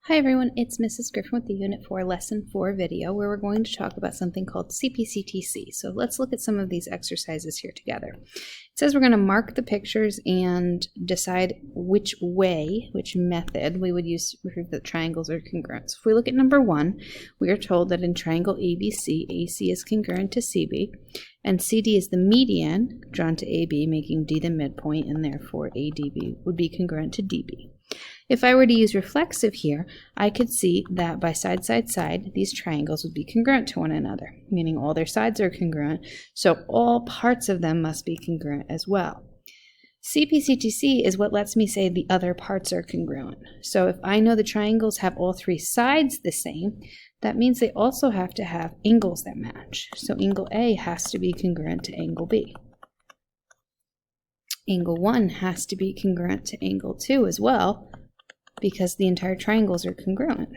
Hi everyone, it's Mrs. Griffin with the Unit 4 Lesson 4 video where we're going to talk about something called CPCTC. So let's look at some of these exercises here together. It says we're going to mark the pictures and decide which method we would use to prove that triangles are congruent. So if we look at number 1, we are told that in triangle ABC, AC is congruent to CB, and CD is the median drawn to AB, making D the midpoint, and therefore ADB would be congruent to DB. If I were to use reflexive here, I could see that by side, side, side, these triangles would be congruent to one another, meaning all their sides are congruent, so all parts of them must be congruent as well. CPCTC is what lets me say the other parts are congruent. So if I know the triangles have all three sides the same, that means they also have to have angles that match. So angle A has to be congruent to angle B. Angle 1 has to be congruent to angle 2 as well, because the entire triangles are congruent.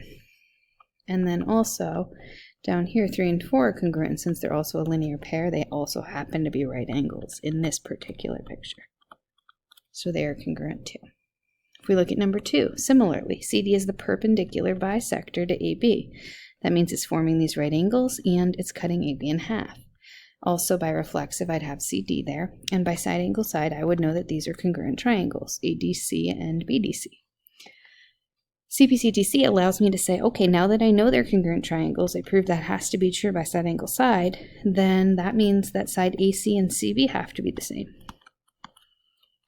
And then also, down here, 3 and 4 are congruent. Since they're also a linear pair, they also happen to be right angles in this particular picture. So they are congruent too. If we look at number 2, similarly, CD is the perpendicular bisector to AB. That means it's forming these right angles and it's cutting AB in half. Also, by reflexive, I'd have CD there, and by side angle side, I would know that these are congruent triangles, ADC and BDC. CPCTC allows me to say, okay, now that I know they're congruent triangles, I prove that has to be true by side angle side, then that means that side AC and CB have to be the same.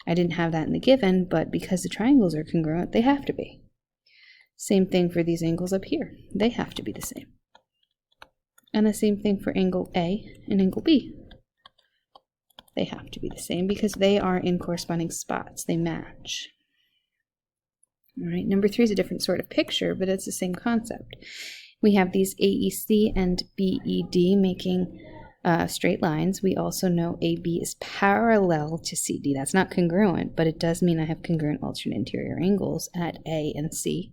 I didn't have that in the given, but because the triangles are congruent, they have to be. Same thing for these angles up here. They have to be the same. And the same thing for angle A and angle B. They have to be the same because they are in corresponding spots. They match. All right, number 3 is a different sort of picture, but it's the same concept. We have these AEC and BED making straight lines. We also know AB is parallel to CD. That's not congruent, but it does mean I have congruent alternate interior angles at A and C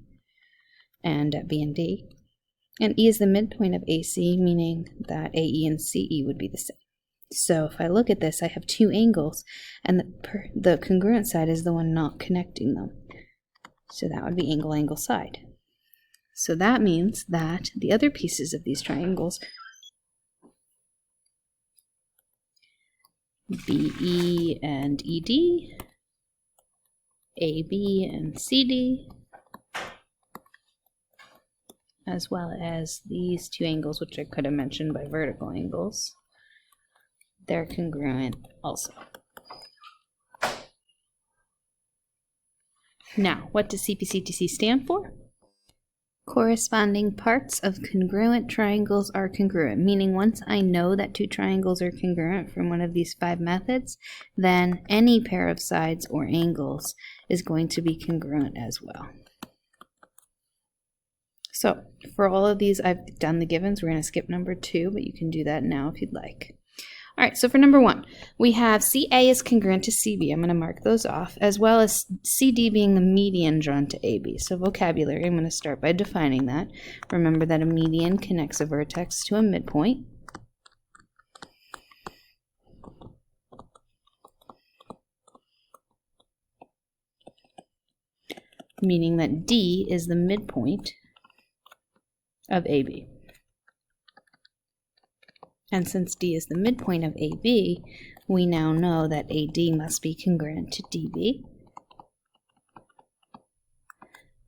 and at B and D. And E is the midpoint of AC, meaning that AE and CE would be the same. So if I look at this, I have 2 angles, and the congruent side is the one not connecting them. So that would be angle, angle, side. So that means that the other pieces of these triangles, BE and ED, AB and CD, as well as these 2 angles, which I could have mentioned by vertical angles, they're congruent also. Now, what does CPCTC stand for? Corresponding parts of congruent triangles are congruent, meaning once I know that 2 triangles are congruent from one of these 5 methods, then any pair of sides or angles is going to be congruent as well. So, for all of these, I've done the givens. We're going to skip number 2, but you can do that now if you'd like. All right, so for number 1, we have CA is congruent to CB. I'm going to mark those off, as well as CD being the median drawn to AB. So vocabulary, I'm going to start by defining that. Remember that a median connects a vertex to a midpoint. Meaning that D is the midpoint of AB. And since D is the midpoint of AB, we now know that AD must be congruent to DB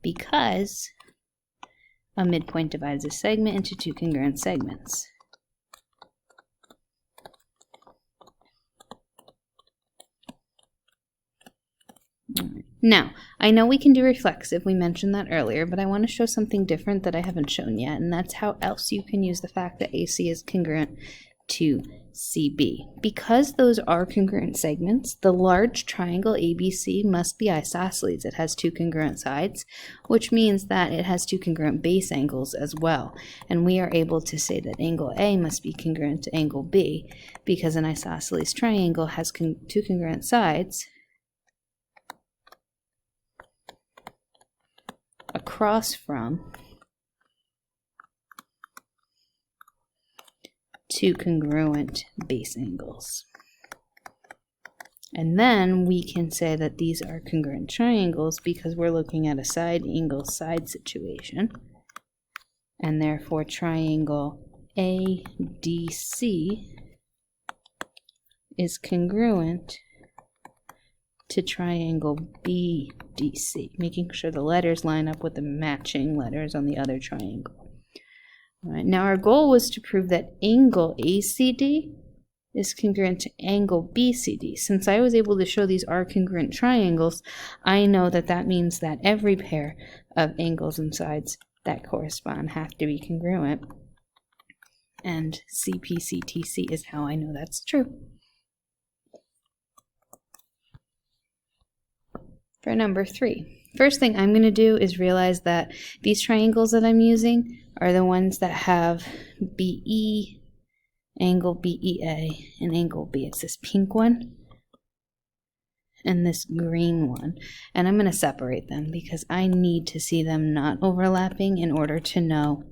because a midpoint divides a segment into 2 congruent segments. Now, I know we can do reflexive, we mentioned that earlier, but I want to show something different that I haven't shown yet, and that's how else you can use the fact that AC is congruent to CB. Because those are congruent segments, the large triangle ABC must be isosceles. It has 2 congruent sides, which means that it has 2 congruent base angles as well. And we are able to say that angle A must be congruent to angle B because an isosceles triangle has 2 congruent sides across from 2 congruent base angles. And then we can say that these are congruent triangles because we're looking at a side angle side situation. And therefore triangle ADC is congruent to triangle BDC, making sure the letters line up with the matching letters on the other triangle. All right, now our goal was to prove that angle ACD is congruent to angle BCD. Since I was able to show these are congruent triangles, I know that that means that every pair of angles and sides that correspond have to be congruent. And CPCTC is how I know that's true. For number 3, first thing I'm going to do is realize that these triangles that I'm using are the ones that have BE, angle BEA, and angle B. It's this pink one and this green one. And I'm going to separate them because I need to see them not overlapping in order to know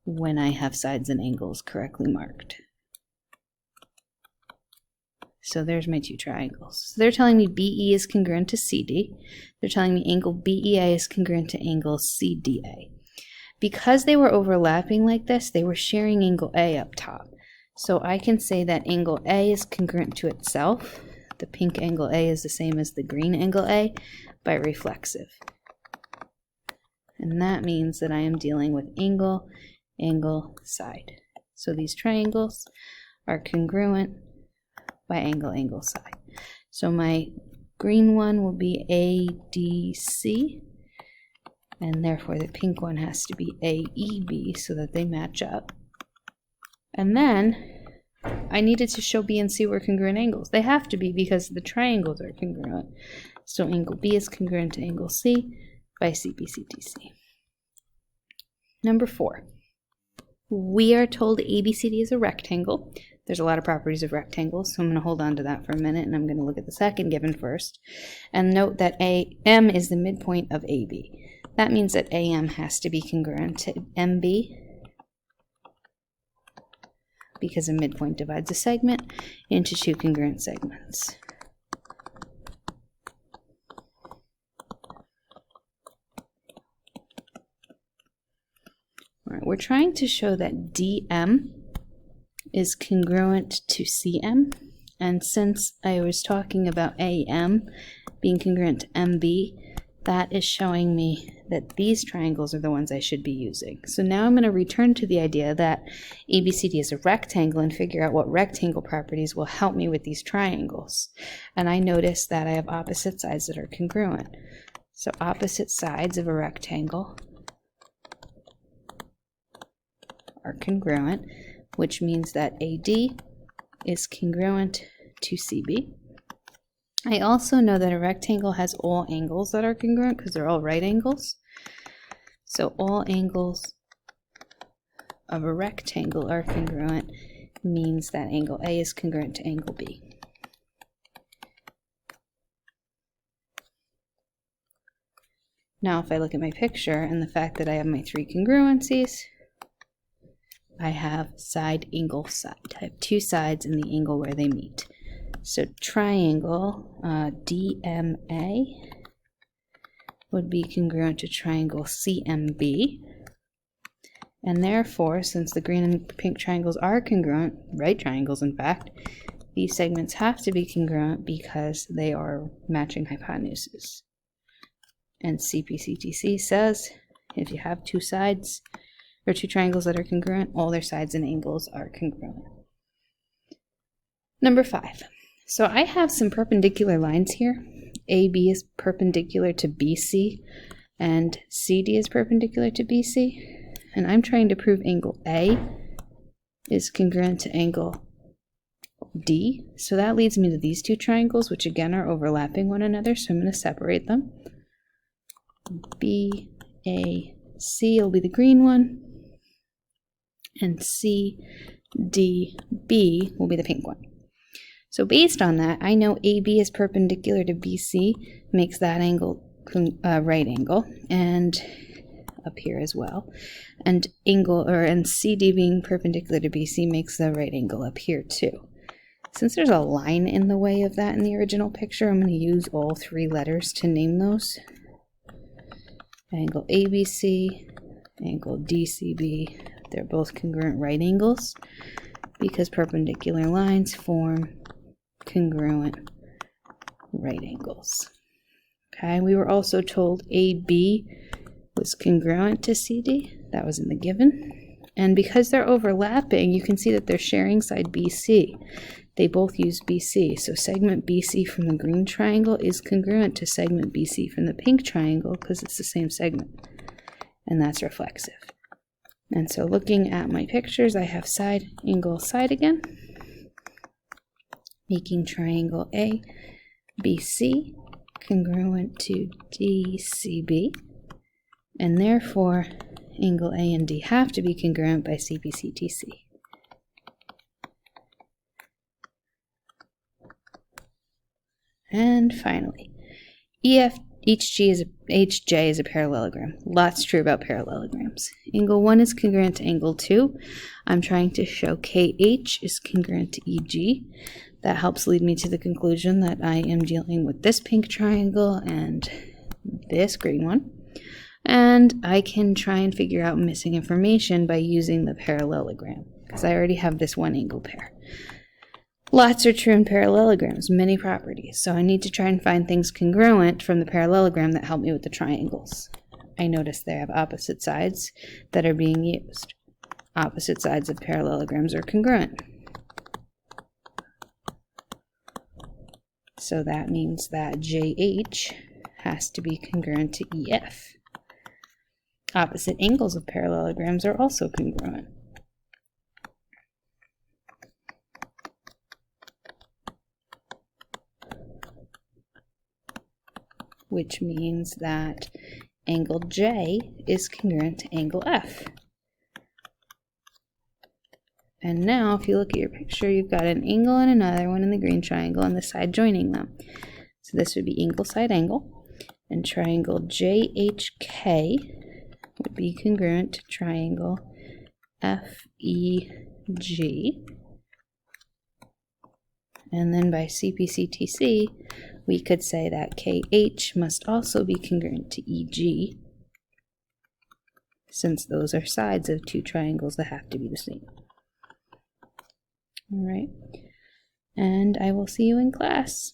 when I have sides and angles correctly marked. So there's my 2 triangles. So they're telling me BE is congruent to CD. They're telling me angle BEA is congruent to angle CDA. Because they were overlapping like this, they were sharing angle A up top. So I can say that angle A is congruent to itself. The pink angle A is the same as the green angle A by reflexive. And that means that I am dealing with angle, angle, side. So these triangles are congruent by angle, angle, side. So my green one will be ADC, and therefore the pink one has to be AEB so that they match up. And then I needed to show B and C were congruent angles. They have to be because the triangles are congruent. So angle B is congruent to angle C by CPCTC. Number 4. We are told ABCD is a rectangle. There's a lot of properties of rectangles, so I'm going to hold on to that for a minute, and I'm going to look at the second given first. And note that AM is the midpoint of AB. That means that AM has to be congruent to MB because a midpoint divides a segment into 2 congruent segments. All right, we're trying to show that DM is congruent to CM, and since I was talking about AM being congruent to MB, that is showing me that these triangles are the ones I should be using. So now I'm going to return to the idea that ABCD is a rectangle and figure out what rectangle properties will help me with these triangles. And I notice that I have opposite sides that are congruent. So opposite sides of a rectangle are congruent, which means that AD is congruent to CB. I also know that a rectangle has all angles that are congruent because they're all right angles. So all angles of a rectangle are congruent means that angle A is congruent to angle B. Now if I look at my picture and the fact that I have my 3 congruencies, I have side, angle, side. I have 2 sides in the angle where they meet. So triangle DMA would be congruent to triangle CMB. And therefore, since the green and pink triangles are congruent, right triangles in fact, these segments have to be congruent because they are matching hypotenuses. And CPCTC says if you have 2 sides, or 2 triangles that are congruent, all their sides and angles are congruent. Number 5. So I have some perpendicular lines here. AB is perpendicular to BC, and CD is perpendicular to BC. And I'm trying to prove angle A is congruent to angle D. So that leads me to these 2 triangles, which again are overlapping one another. So I'm going to separate them. BAC will be the green one, and CDB will be the pink one. So based on that, I know AB is perpendicular to BC, makes that angle right angle, and up here as well. And CD being perpendicular to BC makes the right angle up here too. Since there's a line in the way of that in the original picture, I'm going to use all 3 letters to name those. Angle ABC, angle DCB, they're both congruent right angles because perpendicular lines form congruent right angles. Okay, we were also told AB was congruent to CD. That was in the given. And because they're overlapping, you can see that they're sharing side BC. They both use BC. So segment BC from the green triangle is congruent to segment BC from the pink triangle because it's the same segment. And that's reflexive. And so looking at my pictures, I have side, angle, side again, making triangle A, BC congruent to DCB, and therefore angle A and D have to be congruent by CPCTC. And finally, HJ is a parallelogram. Lots true about parallelograms. Angle 1 is congruent to angle 2. I'm trying to show KH is congruent to EG. That helps lead me to the conclusion that I am dealing with this pink triangle and this green one. And I can try and figure out missing information by using the parallelogram, because I already have this one angle pair. Lots are true in parallelograms, many properties, so I need to try and find things congruent from the parallelogram that help me with the triangles. I notice they have opposite sides that are being used. Opposite sides of parallelograms are congruent. So that means that JH has to be congruent to EF. Opposite angles of parallelograms are also congruent. Which means that angle J is congruent to angle F. And now, if you look at your picture, you've got an angle and another one in the green triangle and the side joining them. So this would be angle side angle, and triangle JHK would be congruent to triangle FEG. And then by CPCTC, we could say that KH must also be congruent to EG, since those are sides of 2 triangles that have to be the same. All right, and I will see you in class.